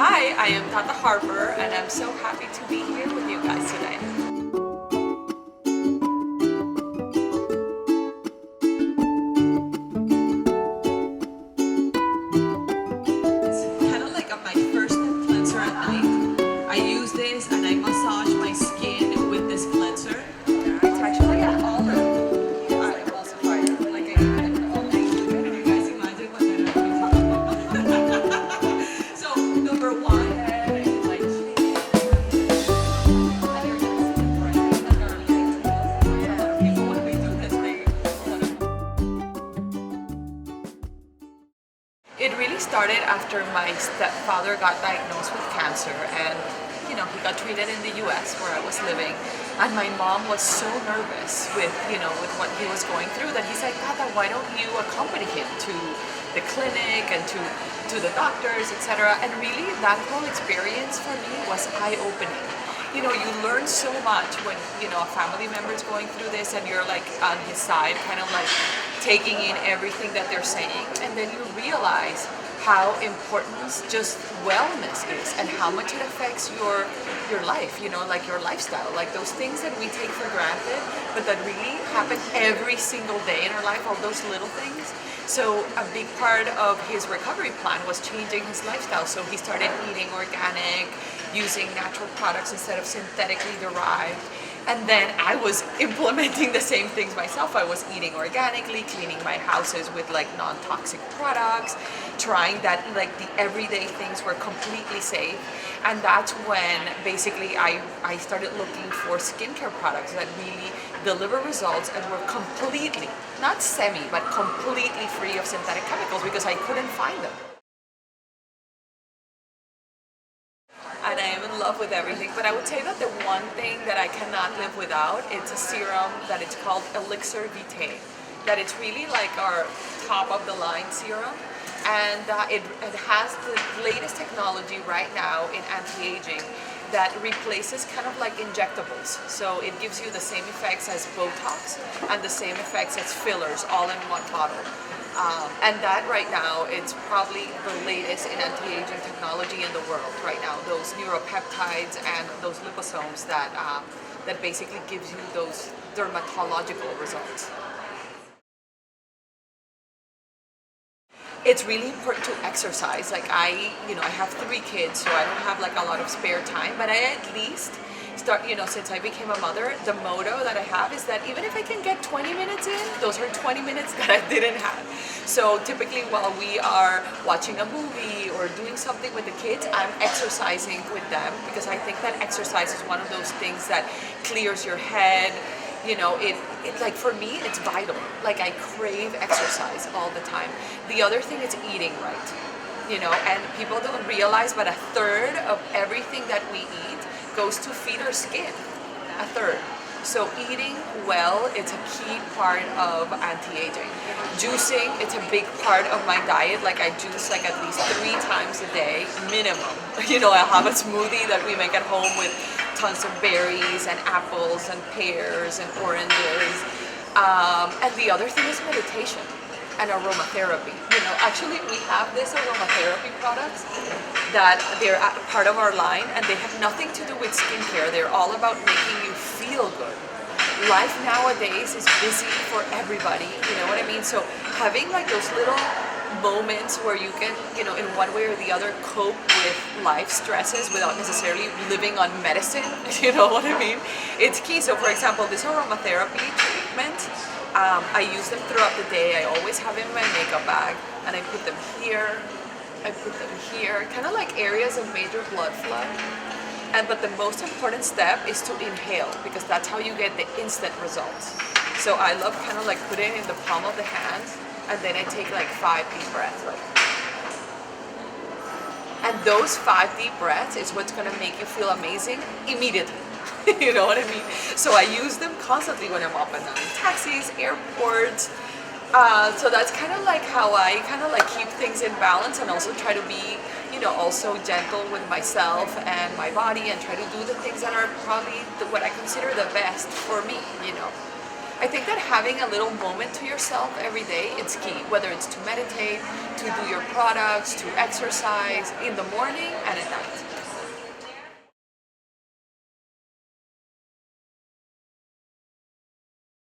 Hi, I am Tata Harper and I'm so happy to be here with you guys today. It's kind of like my first cleanser at night. I use this and I massage my skin with this cleanser. It's actually an olive. It really started after my stepfather got diagnosed with cancer, and he got treated in the US where I was living, and my mom was so nervous with with what he was going through that he's like, Tata, why don't you accompany him to the clinic and to the doctors, etc. And really that whole experience for me was eye-opening. You learn so much when a family member is going through this and you're like on his side, kind of like taking in everything that they're saying, and then you realize how important just wellness is and how much it affects your life, like your lifestyle, like those things that we take for granted but that really happen every single day in our life, all those little things. So a big part of his recovery plan was changing his lifestyle. So he started eating organic, using natural products instead of synthetically derived. And then I was implementing the same things myself. I was eating organically, cleaning my houses with like non-toxic products, trying that like the everyday things were completely safe. And that's when basically I started looking for skincare products that really deliver results and were completely, not semi, but completely free of synthetic chemicals because I couldn't find them. And I am in love with everything, but I would say that the one thing that I cannot live without, it's a serum that it's called Elixir Vitae. That it's really like our top of the line serum, and it has the latest technology right now in anti-aging that replaces kind of like injectables. So it gives you the same effects as Botox and the same effects as fillers all in one bottle. And that right now, it's probably the latest in anti-aging technology in the world right now. Those neuropeptides and those liposomes that basically gives you those dermatological results. It's really important to exercise. Like I have 3 kids, so I don't have like a lot of spare time, but I at least start, since I became a mother, the motto that I have is that even if I can get 20 minutes in, those are 20 minutes that I didn't have. So typically while we are watching a movie or doing something with the kids, I'm exercising with them because I think that exercise is one of those things that clears your head. It like for me, it's vital. Like I crave exercise all the time. The other thing is eating right, and people don't realize, but 1/3 of everything that we eat goes to feed our skin, 1/3. So eating well, it's a key part of anti-aging. Juicing, it's a big part of my diet. Like I juice like at least 3 times a day, minimum. I have a smoothie that we make at home with tons of berries and apples and pears and oranges. And the other thing is meditation and aromatherapy. Actually we have this aromatherapy products that they're part of our line, and they have nothing to do with skincare. They're all about making you feel good. Life nowadays is busy for everybody, you know what I mean? So having like those little moments where you can, in one way or the other cope with life stresses without necessarily living on medicine, you know what I mean? It's key. So for example, this aromatherapy treatment, I use them throughout the day. I always have them in my makeup bag, and I put them here, I put them here, kind of like areas of major blood flow. But the most important step is to inhale, because that's how you get the instant results. So I love kind of like putting it in the palm of the hand, and then I take like 5 deep breaths. And those 5 deep breaths is what's going to make you feel amazing immediately. You know what I mean? So I use them constantly when I'm up and down in taxis, airports. So that's kind of like how I kind of like keep things in balance, and also try to be, also gentle with myself and my body, and try to do the things that are probably what I consider the best for me, I think that having a little moment to yourself every day, it's key, whether it's to meditate, to do your products, to exercise in the morning and at night.